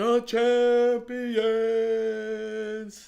The champions!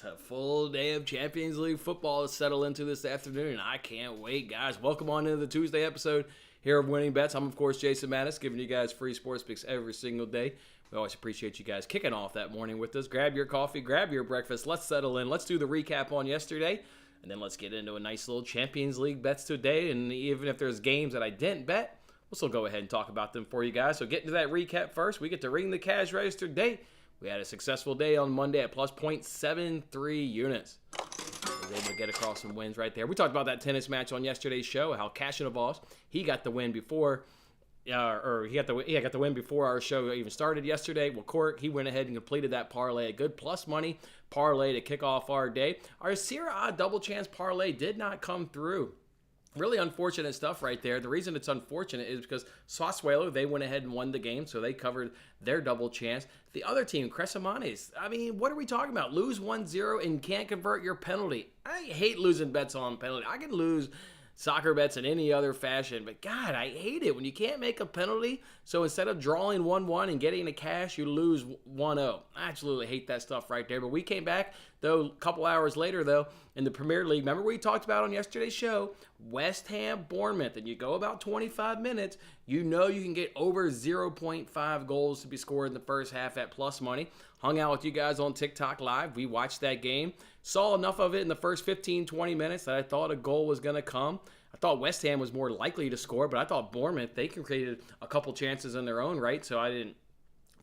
A full day of Champions League football to settle into this afternoon, and I can't wait, guys. Welcome on into the Tuesday episode here of Winning Bets. I'm, of course, Jason Mattis, giving you guys free sports picks every single day. We always appreciate you guys kicking off that morning with us. Grab your coffee, grab your breakfast. Let's settle in. Let's do the recap on yesterday, and then let's get into a nice little Champions League bets today. And even if there's games that I didn't bet, we'll still go ahead and talk about them for you guys. So getting to that recap first, we get to ring the cash register date. We had a successful day on Monday at plus 0.73 units. I was able to get across some wins right there. We talked about that tennis match on yesterday's show, how Kashinavos, he got the win before, he got the win before our show even started yesterday. Well, Cork, he went ahead and completed that parlay, a good plus money parlay to kick off our day. Our Serie A double chance parlay did not come through. Really unfortunate stuff right there. The reason it's unfortunate is because Sassuolo, they went ahead and won the game, so they covered their double chance. The other team, Cresomanes, I mean, what are we talking about? Lose 1-0 and can't convert your penalty. I hate losing bets on penalty. I can lose soccer bets in any other fashion, but God, I hate it when you can't make a penalty. So instead of drawing 1-1 and getting the cash, you lose 1-0. I absolutely hate that stuff right there. But we came back, though, a couple hours later, though, in the Premier League. Remember we talked about on yesterday's show, West Ham, Bournemouth, and you go about 25 minutes, you know you can get over 0.5 goals to be scored in the first half at plus money. Hung out with you guys on TikTok Live. We watched that game. Saw enough of it in the first 15, 20 minutes that I thought a goal was going to come. I thought West Ham was more likely to score, but I thought Bournemouth, they created a couple chances in their own right, so I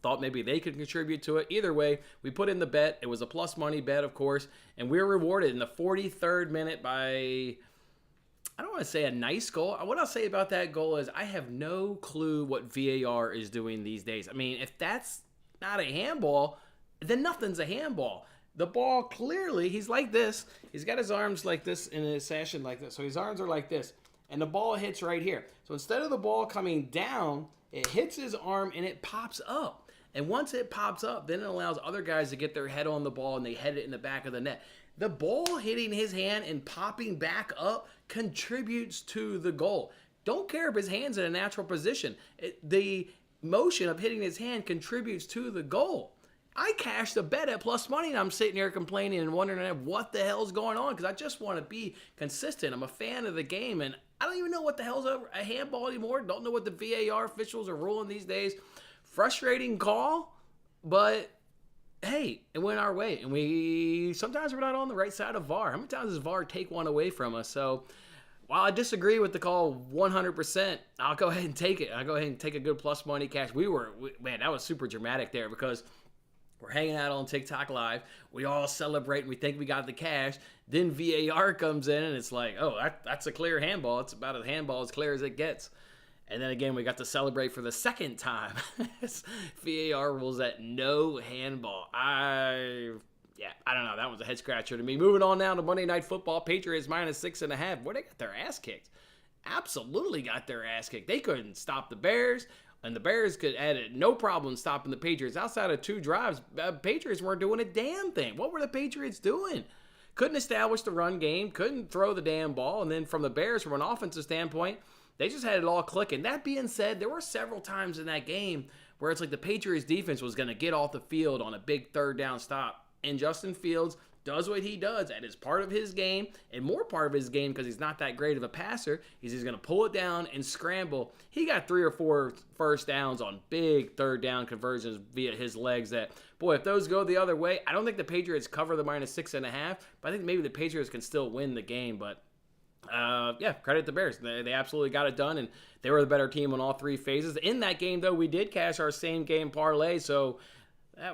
thought maybe they could contribute to it. Either way, we put in the bet. It was a plus money bet, of course, and we were rewarded in the 43rd minute by, I don't want to say a nice goal. What I'll say about that goal is I have no clue what VAR is doing these days. I mean, if that's not a handball, then nothing's a handball. The ball clearly, he's like this. He's got his arms like this in his fashion like this. So his arms are like this. And the ball hits right here. So instead of the ball coming down, it hits his arm and it pops up. And once it pops up, then it allows other guys to get their head on the ball and they head it in the back of the net. The ball hitting his hand and popping back up contributes to the goal. Don't care if his hand's in a natural position. The motion of hitting his hand contributes to the goal. I cashed a bet at plus money and I'm sitting here complaining and wondering what the hell's going on because I just want to be consistent. I'm a fan of the game and I don't even know what the hell's a handball anymore. Don't know what the VAR officials are ruling these days. Frustrating call, but hey, it went our way. And sometimes we're not on the right side of VAR. How many times does VAR take one away from us? So while I disagree with the call 100%, I'll go ahead and take it. I'll go ahead and take a good plus money cash. Man, that was super dramatic there because we're hanging out on TikTok Live. We all celebrate and we think we got the cash. Then VAR comes in and it's like, oh, that's a clear handball. It's about a handball as clear as it gets. And then again, we got to celebrate for the second time. VAR rules that no handball. I don't know. That was a head scratcher to me. Moving on now to Monday Night Football. Patriots minus 6.5. Where they got their ass kicked. Absolutely got their ass kicked. They couldn't stop the Bears. And the Bears could add it, no problem stopping the Patriots. Outside of 2 drives, Patriots weren't doing a damn thing. What were the Patriots doing? Couldn't establish the run game, couldn't throw the damn ball. And then from the Bears, from an offensive standpoint, they just had it all clicking. That being said, there were several times in that game where it's like the Patriots defense was going to get off the field on a big third down stop. And Justin Fields does what he does. That is part of his game, and more part of his game because he's not that great of a passer. He's going to pull it down and scramble. He got 3 or 4 first downs on big third down conversions via his legs that, boy, if those go the other way, I don't think the Patriots cover the minus 6.5, but I think maybe the Patriots can still win the game. But credit the Bears. They absolutely got it done, and they were the better team on all 3 phases. In that game, though, we did cash our same game parlay, so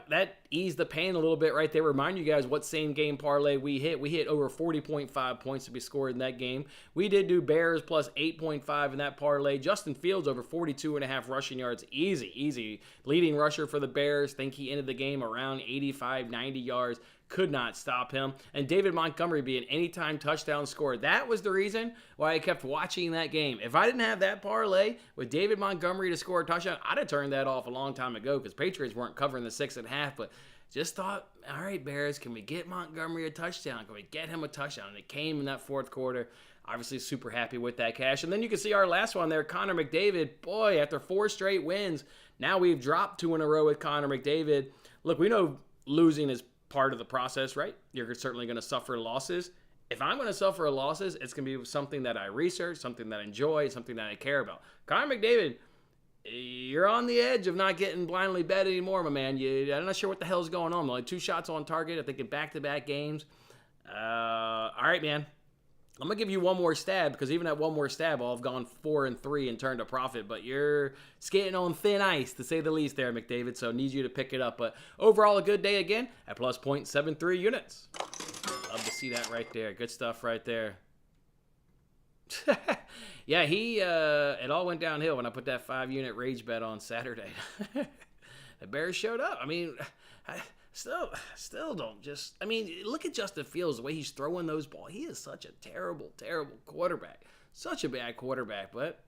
that eased the pain a little bit right there. Remind you guys what same game parlay we hit. We hit over 40.5 points to be scored in that game. We did do Bears plus 8.5 in that parlay. Justin Fields over 42.5 rushing yards. Easy. Leading rusher for the Bears. Think he ended the game around 85, 90 yards. Could not stop him. And David Montgomery being anytime touchdown scorer. That was the reason why I kept watching that game. If I didn't have that parlay with David Montgomery to score a touchdown, I'd have turned that off a long time ago because Patriots weren't covering the 6.5. But just thought, all right, Bears, can we get Montgomery a touchdown? Can we get him a touchdown? And it came in that fourth quarter. Obviously super happy with that cash. And then you can see our last one there, Connor McDavid. Boy, after 4 straight wins, now we've dropped 2 in a row with Connor McDavid. look, we know losing is part of the process, right? You're certainly going to suffer losses. If I'm going to suffer losses, it's going to be something that I research, something that I enjoy, something that I care about. Connor McDavid, you're on the edge of not getting blindly bet anymore, my man. I'm not sure what the hell's going on. Only 2 shots on target, I think, in back-to-back games. All right, man. I'm going to give you one more stab, because even at one more stab, I'll have gone 4-3 and turned a profit. But you're skating on thin ice, to say the least there, McDavid, so need you to pick it up. But overall, a good day again at plus 0.73 units. Love to see that right there. Good stuff right there. Yeah, it all went downhill when I put that 5-unit rage bet on Saturday. The Bears showed up. I mean, I still don't just... I mean, look at Justin Fields, the way he's throwing those balls. He is such a terrible, terrible quarterback. Such a bad quarterback, but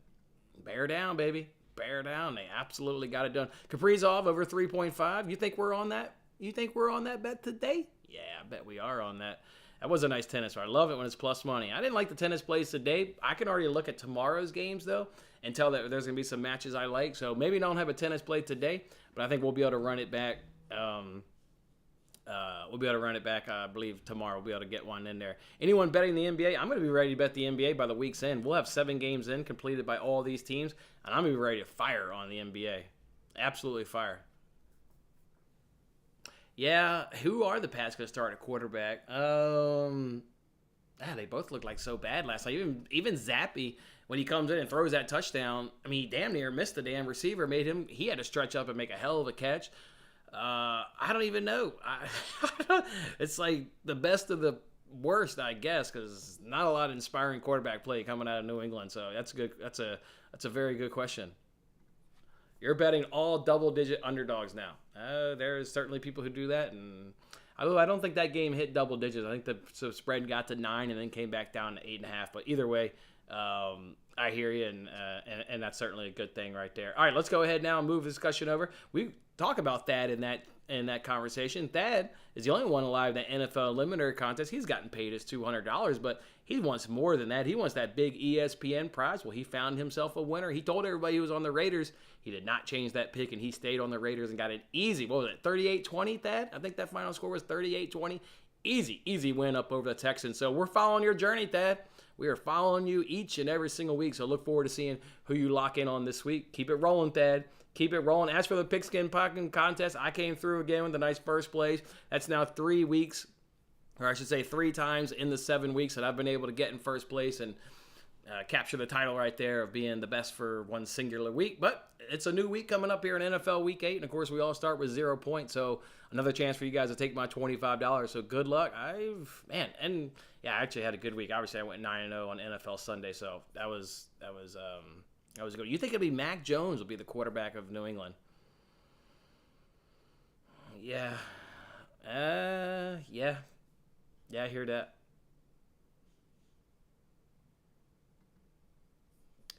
bear down, baby. Bear down. They absolutely got it done. Kaprizov over 3.5. You think we're on that? You think we're on that bet today? Yeah, I bet we are on that. That was a nice tennis. I love it when it's plus money. I didn't like the tennis plays today. I can already look at tomorrow's games, though, and tell that there's going to be some matches I like. So maybe don't have a tennis play today, but I think we'll be able to run it back. We'll be able to run it back, I believe, tomorrow. We'll be able to get one in there. Anyone betting the NBA? I'm going to be ready to bet the NBA by the week's end. We'll have 7 games in completed by all these teams, and I'm going to be ready to fire on the NBA. Absolutely fire. Yeah, who are the Pats going to start at quarterback? They both look like so bad last night. Even Zappy, when he comes in and throws that touchdown, I mean, he damn near missed the damn receiver. He had to stretch up and make a hell of a catch. I don't even know. It's like the best of the worst, I guess, because not a lot of inspiring quarterback play coming out of New England. So that's good. That's a very good question. You're betting all double-digit underdogs now. There's certainly people who do that, and although I don't think that game hit double digits. I think the spread got to 9 and then came back down to 8.5. But either way, I hear you, and that's certainly a good thing right there. All right, let's go ahead now and move the discussion over. We talk about Thad in that conversation. Thad is the only one alive in the NFL Eliminator contest. He's gotten paid his $200, but he wants more than that. He wants that big ESPN prize. Well, he found himself a winner. He told everybody he was on the Raiders. He did not change that pick, and he stayed on the Raiders and got an easy, what was it, 38-20, Thad? I think that final score was 38-20. Easy win up over the Texans. So we're following your journey, Thad. We are following you each and every single week, so look forward to seeing who you lock in on this week. Keep it rolling, Thad. Keep it rolling. As for the Pigskin Pocket Contest, I came through again with a nice first place. That's now 3 weeks, or I should say 3 times in the 7 weeks that I've been able to get in first place and capture the title right there of being the best for one singular week. But it's a new week coming up here in NFL Week 8, and of course we all start with 0 points, so another chance for you guys to take my $25. So good luck. I actually had a good week. Obviously I went 9-0 on NFL Sunday, so that was good. You think it'll be Mac Jones will be the quarterback of New England? Yeah. Yeah, I hear that.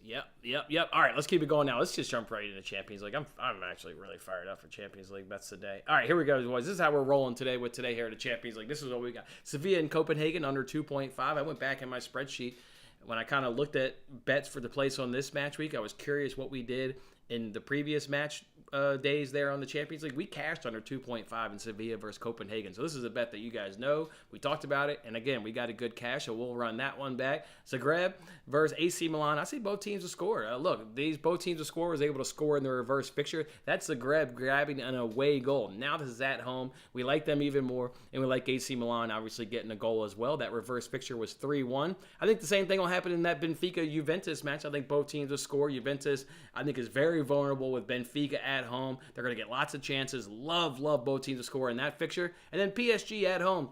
Yep. All right, let's keep it going now. Let's just jump right into Champions League. I'm actually really fired up for Champions League bets today. All right, here we go, boys. This is how we're rolling today here at the Champions League. This is what we got. Sevilla and Copenhagen under 2.5. I went back in my spreadsheet. When I kind of looked at bets for the place on this match week, I was curious what we did in the previous match days there on the Champions League. We cashed under 2.5 in Sevilla versus Copenhagen. So this is a bet that you guys know. We talked about it. And again, we got a good cash, so we'll run that one back. Zagreb versus AC Milan. I see both teams to score. Look, both teams to score was able to score in the reverse fixture. That's Zagreb grabbing an away goal. Now this is at home. We like them even more. And we like AC Milan obviously getting a goal as well. That reverse fixture was 3-1. I think the same thing will happen in that Benfica-Juventus match. I think both teams will score. Juventus, I think, is very vulnerable with Benfica at home. They're going to get lots of chances. Love both teams to score in that fixture. And then PSG at home.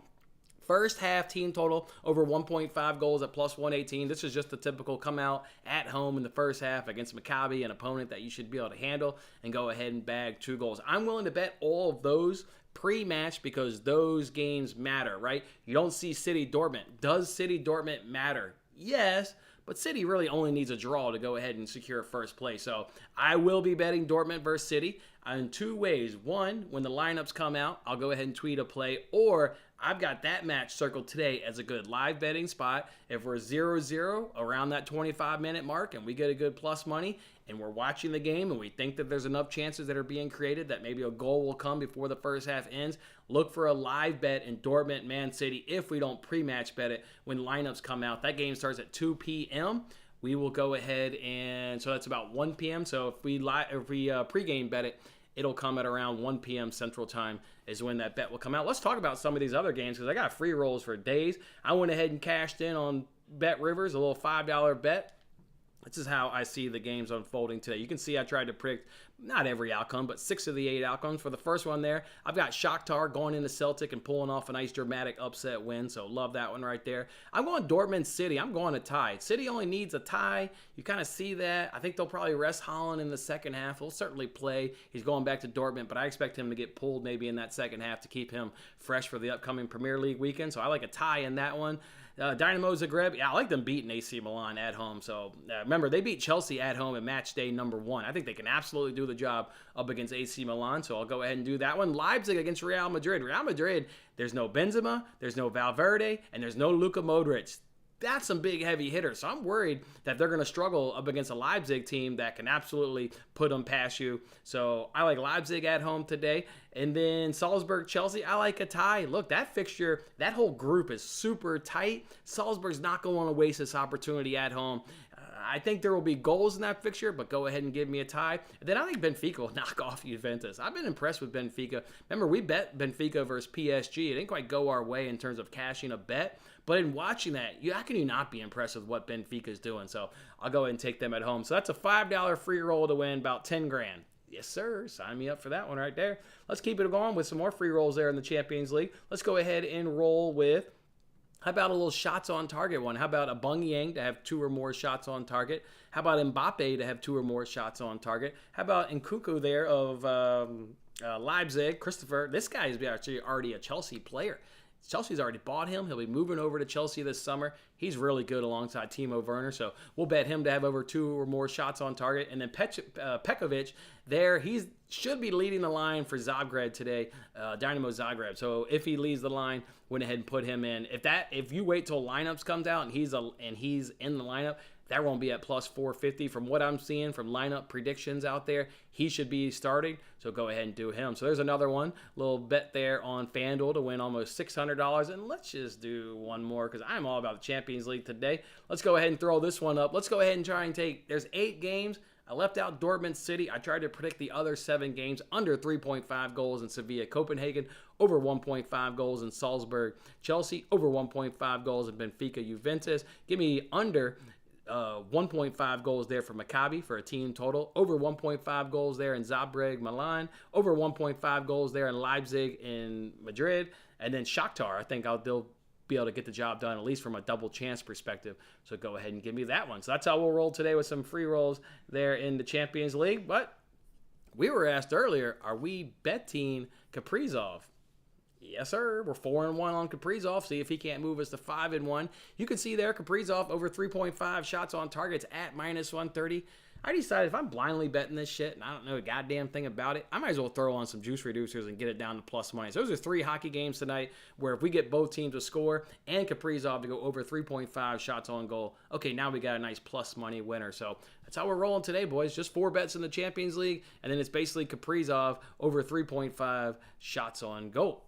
First half team total over 1.5 goals at plus 118. This is just the typical come out at home in the first half against Maccabi, an opponent that you should be able to handle, and go ahead and bag 2 goals. I'm willing to bet all of those pre-match because those games matter, right? You don't see City Dortmund. Does City Dortmund matter? Yes, but City really only needs a draw to go ahead and secure first place. So I will be betting Dortmund versus City in 2 ways. One, when the lineups come out, I'll go ahead and tweet a play, or I've got that match circled today as a good live betting spot. If we're 0-0 around that 25-minute mark and we get a good plus money and we're watching the game and we think that there's enough chances that are being created that maybe a goal will come before the first half ends, look for a live bet in Dortmund, Man City if we don't pre-match bet it when lineups come out. That game starts at 2 p.m. We will go ahead and, so that's about 1 p.m. So if we pre-game bet it, it'll come at around 1 p.m. Central Time is when that bet will come out. Let's talk about some of these other games because I got free rolls for days. I went ahead and cashed in on Bet Rivers, a little $5 bet. This is how I see the games unfolding today. You can see I tried to predict not every outcome, but 6 of the 8 outcomes. For the first one there, I've got Shakhtar going into Celtic and pulling off a nice dramatic upset win, so love that one right there. I'm going Dortmund City. I'm going a tie. City only needs a tie. You kind of see that. I think they'll probably rest Haaland in the second half. He'll certainly play. He's going back to Dortmund, but I expect him to get pulled maybe in that second half to keep him fresh for the upcoming Premier League weekend, so I like a tie in that one. Dynamo Zagreb, yeah, I like them beating AC Milan at home. So remember, they beat Chelsea at home in match day number 1. I think they can absolutely do the job up against AC Milan, so I'll go ahead and do that one. Leipzig against Real Madrid. Real Madrid, there's no Benzema, there's no Valverde, and there's no Luka Modric. That's some big heavy hitters. So I'm worried that they're going to struggle up against a Leipzig team that can absolutely put them past you. So I like Leipzig at home today. And then Salzburg, Chelsea, I like a tie. Look, that fixture, that whole group is super tight. Salzburg's not going to want to waste this opportunity at home. I think there will be goals in that fixture, but go ahead and give me a tie. And then I think Benfica will knock off Juventus. I've been impressed with Benfica. Remember, we bet Benfica versus PSG. It didn't quite go our way in terms of cashing a bet. But in watching that, how can you not be impressed with what Benfica's doing? So I'll go ahead and take them at home. So that's a $5 free roll to win about 10 grand. Yes, sir. Sign me up for that one right there. Let's keep it going with some more free rolls there in the Champions League. Let's go ahead and roll with, how about a little shots on target one? How about a Bungyang to have 2 or more shots on target? How about Mbappe to have 2 or more shots on target? How about Nkunku there of Leipzig, Christopher? This guy is actually already a Chelsea player. Chelsea's already bought him. He'll be moving over to Chelsea this summer. He's really good alongside Timo Werner, so we'll bet him to have over 2 or more shots on target. And then Pekovic there, he should be leading the line for Zagreb today, Dynamo Zagreb. So if he leads the line, went ahead and put him in. If you wait till lineups comes out and he's in the lineup, that won't be at plus 450 from what I'm seeing from lineup predictions out there. He should be starting, so go ahead and do him. So there's another one, little bet there on FanDuel to win almost $600. And let's just do one more because I'm all about the Champions League today. Let's go ahead and throw this one up. Let's go ahead and try and there's 8 games. I left out Dortmund City. I tried to predict the other 7 games under 3.5 goals in Sevilla, Copenhagen, over 1.5 goals in Salzburg, Chelsea, over 1.5 goals in Benfica, Juventus. Give me under 1.5 goals there for Maccabi for a team total. Over 1.5 goals there in Zagreb, Milan. Over 1.5 goals there in Leipzig, in Madrid. And then Shakhtar, I think they'll be able to get the job done, at least from a double chance perspective. So go ahead and give me that one. So that's how we'll roll today with some free rolls there in the Champions League. But we were asked earlier, are we betting Kaprizov? Yes, sir. We're 4-1 on Kaprizov. See if he can't move us to 5-1. You can see there, Kaprizov over 3.5 shots on targets at minus 130. I decided if I'm blindly betting this shit and I don't know a goddamn thing about it, I might as well throw on some juice reducers and get it down to plus money. So those are 3 hockey games tonight where if we get both teams to score and Kaprizov to go over 3.5 shots on goal, okay, now we got a nice plus money winner. So that's how we're rolling today, boys. Just 4 bets in the Champions League, and then it's basically Kaprizov over 3.5 shots on goal.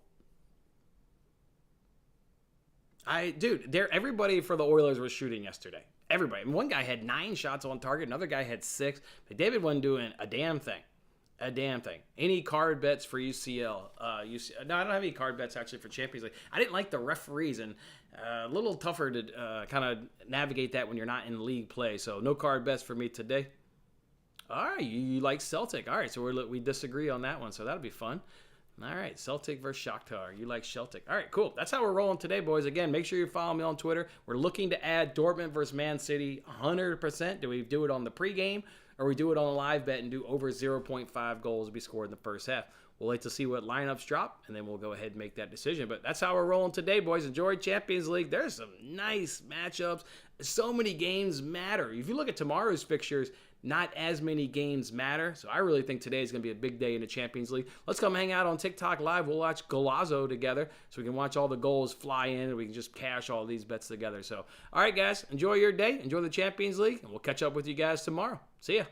Everybody for the Oilers was shooting yesterday. Everybody. One guy had 9 shots on target. Another guy had 6. But David wasn't doing a damn thing. A damn thing. Any card bets for UCL? No, I don't have any card bets actually for Champions League. I didn't like the referees, and a little tougher to kind of navigate that when you're not in league play. So no card bets for me today. All right, you like Celtic. All right, so we disagree on that one. So that'll be fun. All right, Celtic versus Shakhtar. You like Celtic. All right, cool. That's how we're rolling today, boys. Again, make sure you follow me on Twitter. We're looking to add Dortmund versus Man City 100%. Do we do it on the pregame, or we do it on a live bet and do over 0.5 goals to be scored in the first half? We'll wait to see what lineups drop, and then we'll go ahead and make that decision. But that's how we're rolling today, boys. Enjoy Champions League. There's some nice matchups. So many games matter. If you look at tomorrow's fixtures, not as many games matter. So I really think today is going to be a big day in the Champions League. Let's come hang out on TikTok Live. We'll watch Golazo together so we can watch all the goals fly in and we can just cash all these bets together. So, all right, guys, enjoy your day. Enjoy the Champions League, and we'll catch up with you guys tomorrow. See ya.